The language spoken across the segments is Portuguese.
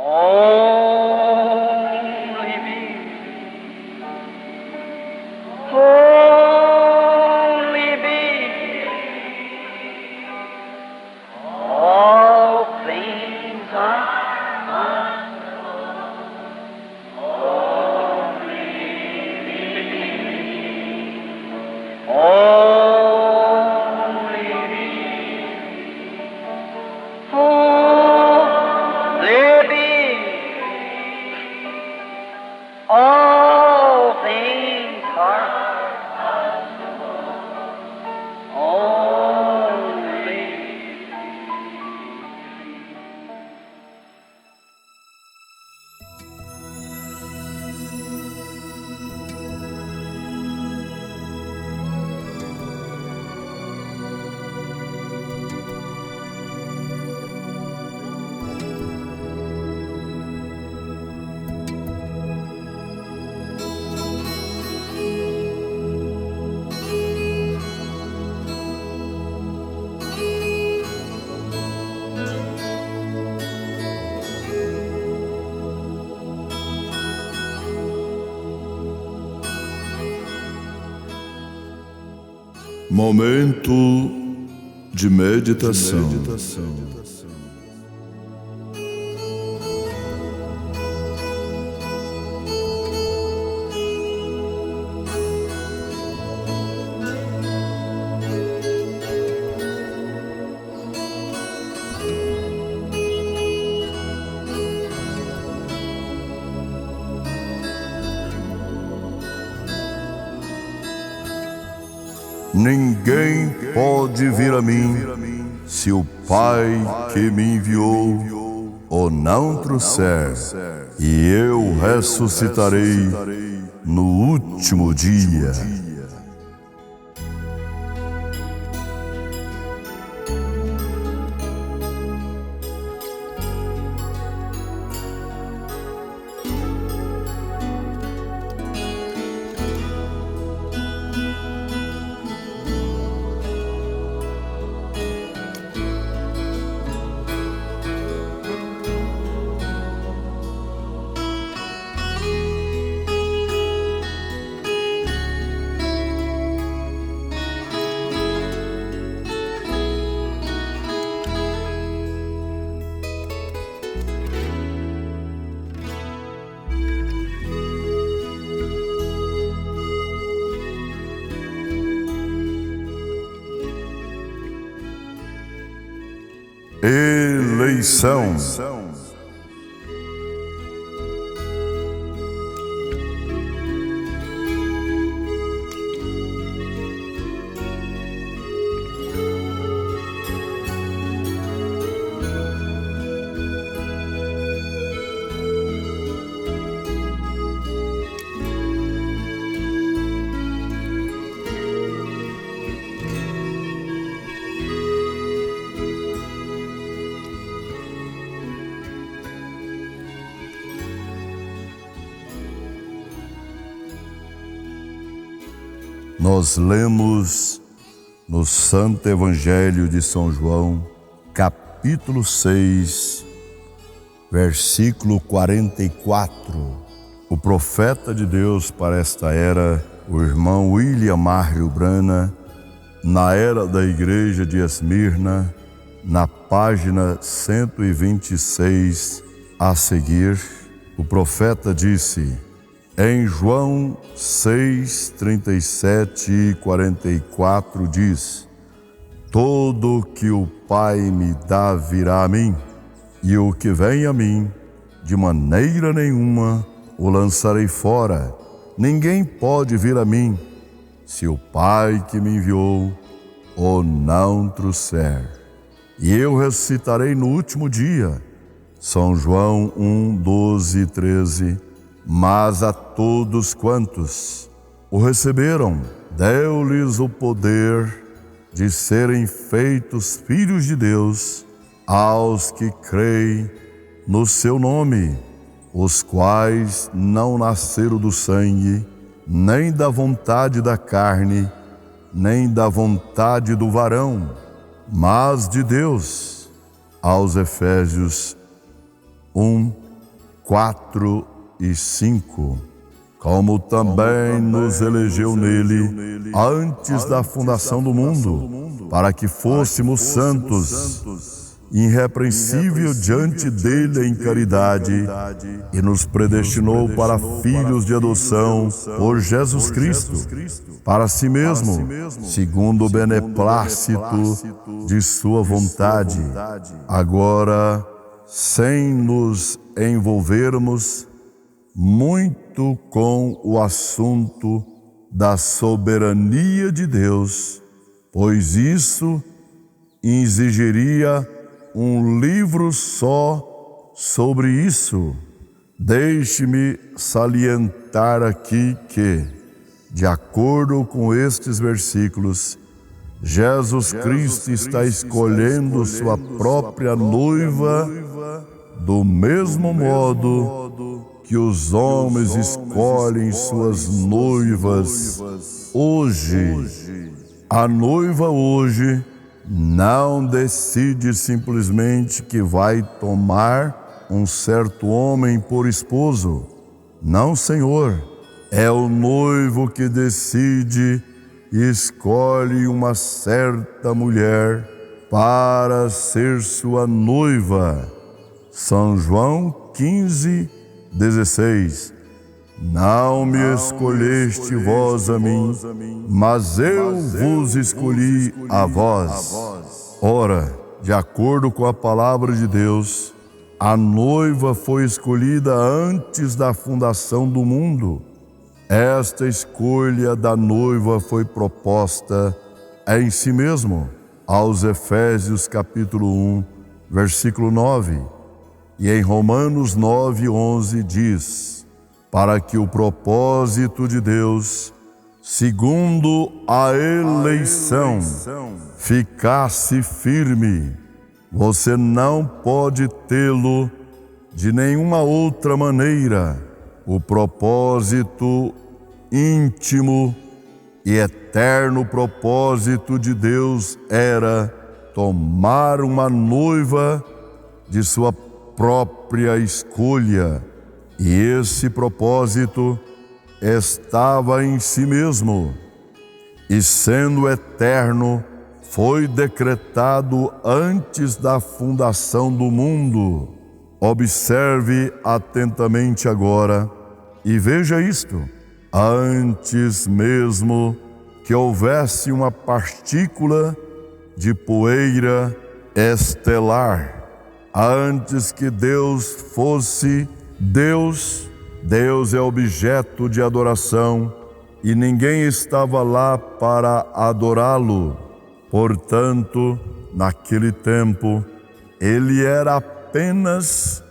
Only me. Only me. All things are only me. All things are only. Momento de meditação. Ninguém pode vir a mim se o Pai que me enviou o não trouxer, e eu ressuscitarei no último dia. Eleição. Nós lemos no Santo Evangelho de São João, capítulo 6, versículo 44. O profeta de Deus para esta era, o irmão William Marrio Brana, na era da igreja de Esmirna, na página 126 a seguir, o profeta disse: em João 6, 37 e 44 diz: todo que o Pai me dá virá a mim, e o que vem a mim, de maneira nenhuma o lançarei fora. Ninguém pode vir a mim, se o Pai que me enviou o não trouxer. E eu ressuscitarei no último dia. São João 1, 12 e 13. Mas a todos quantos o receberam, deu-lhes o poder de serem feitos filhos de Deus, aos que creem no seu nome, os quais não nasceram do sangue, nem da vontade da carne, nem da vontade do varão, mas de Deus. Aos Efésios 1, 4 e 5. Como também nos elegeu nele antes da fundação do mundo, para que fôssemos santos, irrepreensível diante dele em caridade, e nos predestinou para filhos de adoção por Jesus Cristo, para si mesmo, segundo o beneplácito de sua vontade. Agora, sem nos envolvermos muito com o assunto da soberania de Deus, pois isso exigiria um livro só sobre isso. Deixe-me salientar aqui que, de acordo com estes versículos, Jesus Cristo está escolhendo sua própria noiva do mesmo modo que os homens escolhem suas noivas hoje. A noiva hoje não decide simplesmente que vai tomar um certo homem por esposo. Não, Senhor. É o noivo que decide e escolhe uma certa mulher para ser sua noiva. São João 15:16. Não me escolheste vós a mim, mas eu vos escolhi a vós. Ora, de acordo com a palavra de Deus, a noiva foi escolhida antes da fundação do mundo. Esta escolha da noiva foi proposta em si mesmo, aos Efésios capítulo 1, versículo 9. E em Romanos 9:11 diz: para que o propósito de Deus, segundo a eleição, ficasse firme. Você não pode tê-lo de nenhuma outra maneira. O propósito íntimo e eterno propósito de Deus era tomar uma noiva de sua própria escolha, e esse propósito estava em si mesmo, e sendo eterno, foi decretado antes da fundação do mundo. Observe atentamente agora e veja isto: antes mesmo que houvesse uma partícula de poeira estelar, antes que Deus fosse Deus, Deus é objeto de adoração e ninguém estava lá para adorá-lo. Portanto, naquele tempo, ele era apenas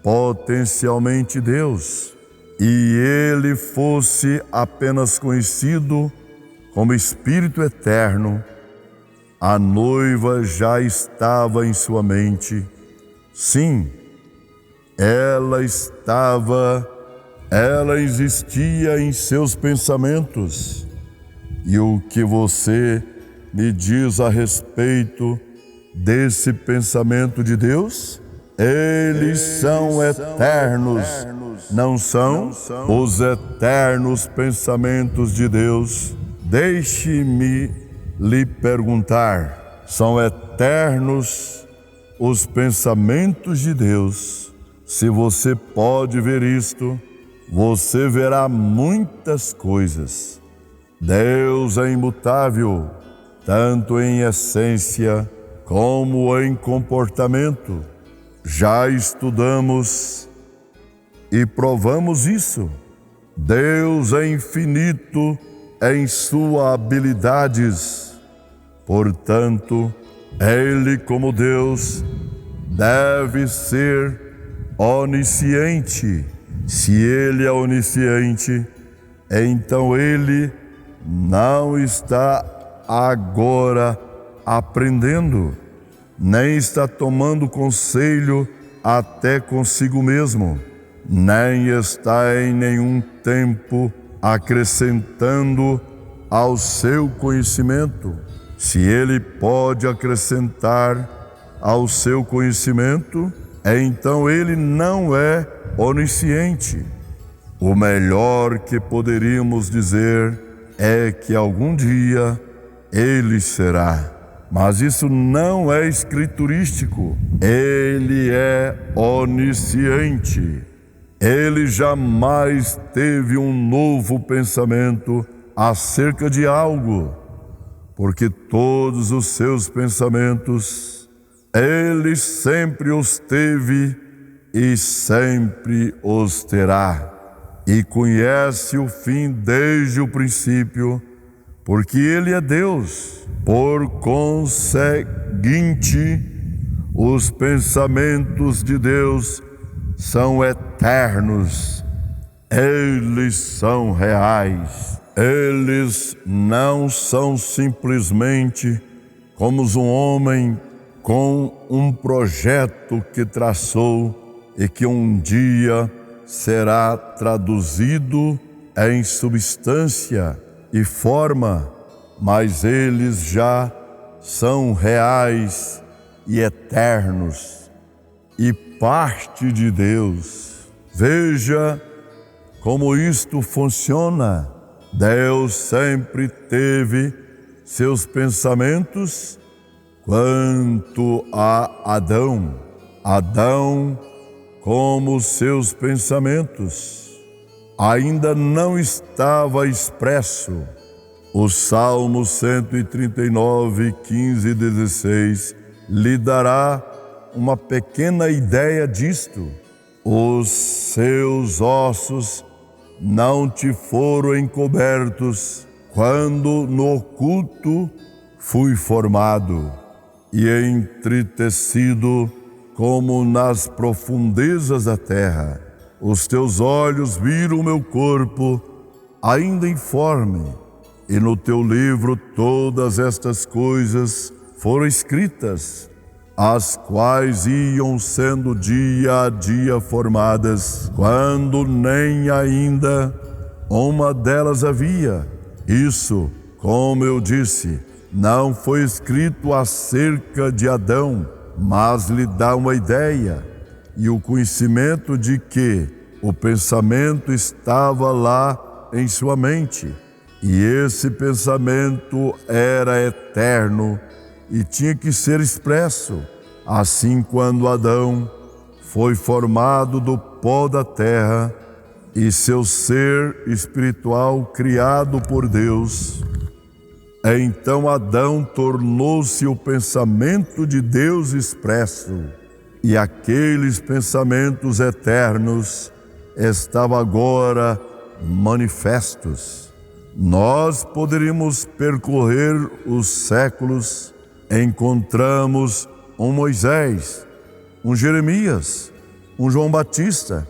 potencialmente Deus, e ele fosse apenas conhecido como Espírito Eterno, a noiva já estava em sua mente. Sim, ela existia em seus pensamentos. E o que você me diz a respeito desse pensamento de Deus? Eles são eternos, não são os eternos pensamentos de Deus? Deixe-me lhe perguntar: são eternos os pensamentos de Deus? Se você pode ver isto, você verá muitas coisas. Deus é imutável, tanto em essência como em comportamento. Já estudamos e provamos isso. Deus é infinito em suas habilidades. Portanto, Ele, como Deus, deve ser onisciente. Se Ele é onisciente, então Ele não está agora aprendendo, nem está tomando conselho até consigo mesmo, nem está em nenhum tempo acrescentando ao seu conhecimento. Se ele pode acrescentar ao seu conhecimento, então ele não é onisciente. O melhor que poderíamos dizer é que algum dia ele será. Mas isso não é escriturístico. Ele é onisciente. Ele jamais teve um novo pensamento acerca de algo, porque todos os seus pensamentos, ele sempre os teve e sempre os terá. E conhece o fim desde o princípio, porque ele é Deus. Por conseguinte, os pensamentos de Deus são eternos, eles são reais. Eles não são simplesmente como um homem com um projeto que traçou e que um dia será traduzido em substância e forma, mas eles já são reais e eternos e parte de Deus. Veja como isto funciona. Deus sempre teve seus pensamentos quanto a Adão. Adão, como seus pensamentos, ainda não estava expresso. O Salmo 139, 15 e 16 lhe dará uma pequena ideia disto. Os seus ossos não te foram encobertos quando no oculto fui formado e entretecido como nas profundezas da terra. Os teus olhos viram o meu corpo ainda informe, e no teu livro todas estas coisas foram escritas, as quais iam sendo dia a dia formadas, quando nem ainda uma delas havia. Isso, como eu disse, não foi escrito acerca de Adão, mas lhe dá uma ideia e o conhecimento de que o pensamento estava lá em sua mente, e esse pensamento era eterno e tinha que ser expresso. Assim, quando Adão foi formado do pó da terra e seu ser espiritual criado por Deus, então Adão tornou-se o pensamento de Deus expresso, e aqueles pensamentos eternos estavam agora manifestos. Nós poderíamos percorrer os séculos, encontramos um Moisés, um Jeremias, um João Batista,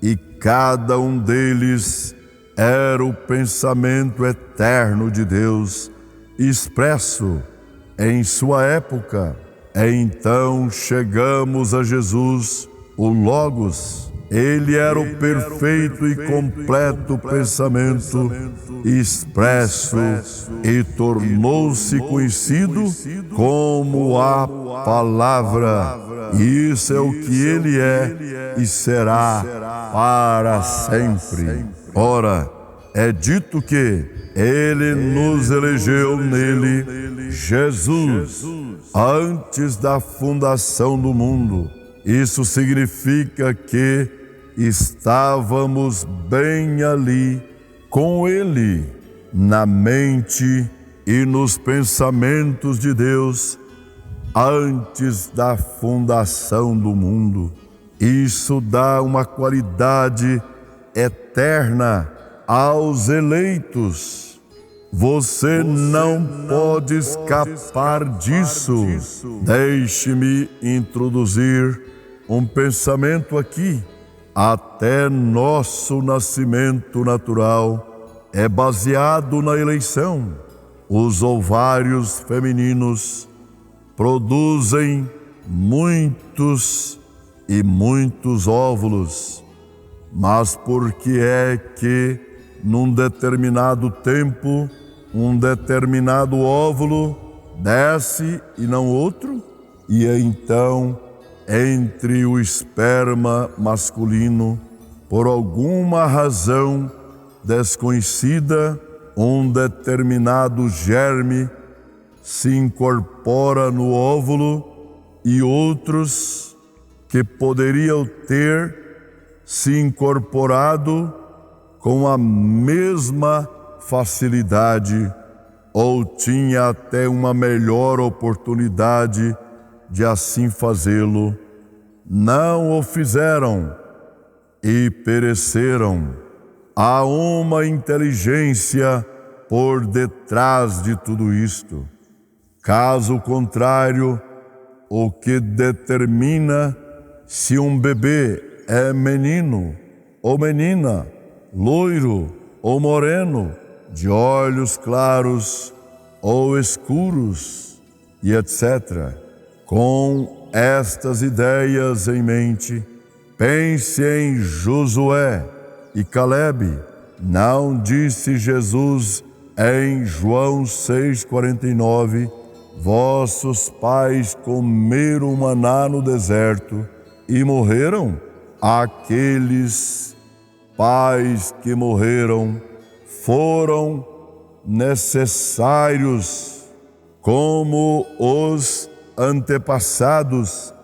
e cada um deles era o pensamento eterno de Deus expresso em sua época. Então chegamos a Jesus, o Logos. Ele era o perfeito e completo pensamento expresso e tornou-se conhecido como a Palavra. Isso é o que ele é e será para sempre. Ora, é dito que ele nos elegeu nele, Jesus, antes da fundação do mundo. Isso significa que estávamos bem ali com ele, na mente e nos pensamentos de Deus, antes da fundação do mundo. Isso dá uma qualidade eterna aos eleitos. Você não pode escapar disso. Deixe-me introduzir um pensamento aqui. Até nosso nascimento natural é baseado na eleição. Os ovários femininos produzem muitos e muitos óvulos. Mas por que é que, num determinado tempo, um determinado óvulo desce e não outro? E então entre o esperma masculino, por alguma razão desconhecida, um determinado germe se incorpora no óvulo e outros que poderiam ter se incorporado com a mesma facilidade ou tinha até uma melhor oportunidade de assim fazê-lo, não o fizeram e pereceram. Há uma inteligência por detrás de tudo isto. Caso contrário, o que determina se um bebê é menino ou menina, loiro ou moreno, de olhos claros ou escuros, e etc. Com estas ideias em mente, pense em Josué e Calebe. Não disse Jesus em João 6,49, vossos pais comeram maná no deserto e morreram? Aqueles pais que morreram foram necessários como os antepassados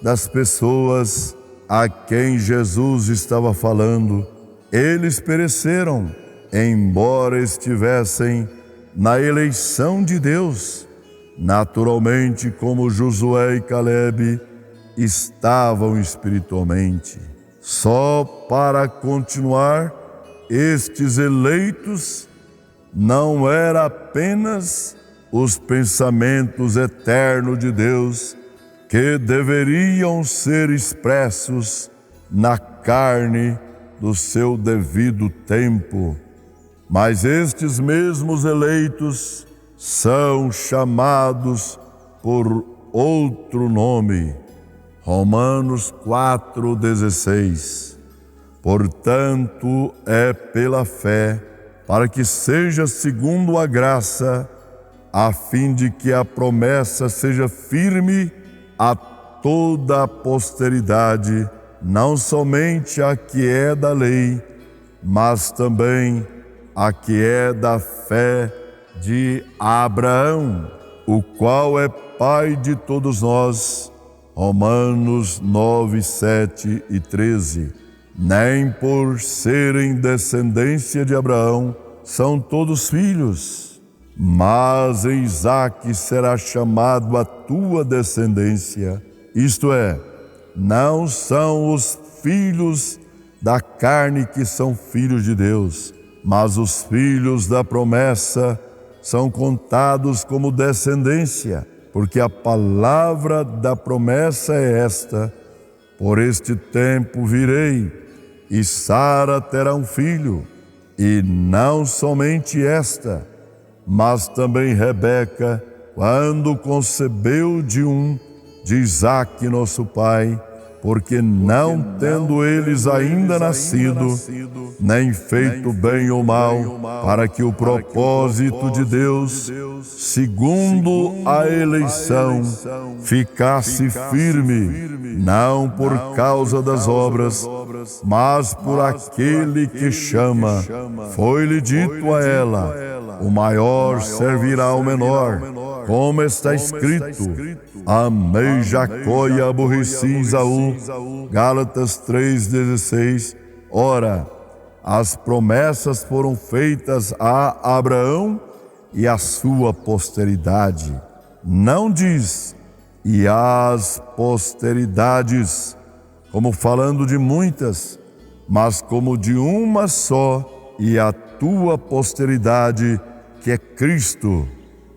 das pessoas a quem Jesus estava falando. Eles pereceram, embora estivessem na eleição de Deus, naturalmente como Josué e Calebe estavam espiritualmente. Só para continuar, estes eleitos não eram apenas os pensamentos eternos de Deus que deveriam ser expressos na carne do seu devido tempo, mas estes mesmos eleitos são chamados por outro nome. Romanos 4,16. Portanto, é pela fé, para que seja segundo a graça, a fim de que a promessa seja firme a toda a posteridade, não somente a que é da lei, mas também a que é da fé de Abraão, o qual é pai de todos nós. Romanos 9, 7 e 13. Nem por serem descendência de Abraão são todos filhos, mas em Isaque será chamado a tua descendência. Isto é, não são os filhos da carne que são filhos de Deus, mas os filhos da promessa são contados como descendência, porque a palavra da promessa é esta: por este tempo virei, e Sara terá um filho. E não somente esta, mas também Rebeca, quando concebeu de Isaque nosso pai, porque não tendo eles ainda nascido, nem feito bem ou mal, para que o propósito de Deus, segundo a eleição, ficasse firme, não por causa das obras, mas por aquele que chama. Foi-lhe dito a ela: o maior servirá ao menor, como está escrito: amei Jacó e aborreci Esaú. Gálatas 3,16. Ora, as promessas foram feitas a Abraão e a sua posteridade. Não diz e as posteridades, como falando de muitas, mas como de uma só, e a tua posteridade, que é Cristo.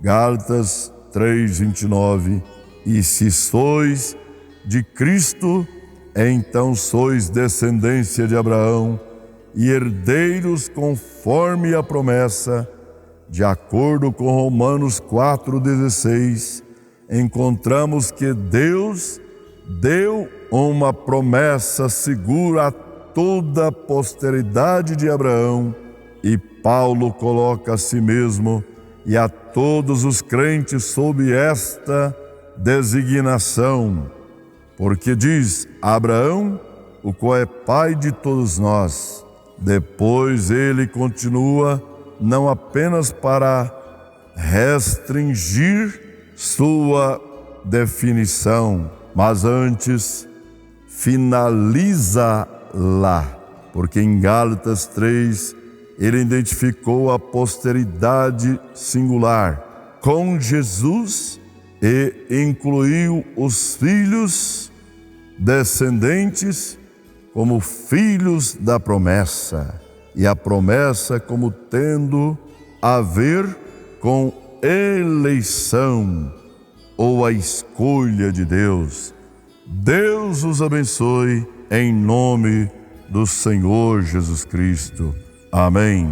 Gálatas 3,29. E se sois de Cristo, então sois descendência de Abraão e herdeiros conforme a promessa. De acordo com Romanos 4,16, encontramos que Deus deu uma promessa segura a toda a posteridade de Abraão, e Paulo coloca a si mesmo e a todos os crentes sob esta designação. porque diz Abraão, o qual é pai de todos nós. Depois ele continua, não apenas para restringir sua definição, mas antes finaliza lá, porque em Gálatas 3 ele identificou a posteridade singular com Jesus e incluiu os filhos descendentes como filhos da promessa, e a promessa como tendo a ver com eleição ou a escolha de Deus. Deus os abençoe em nome do Senhor Jesus Cristo. Amém.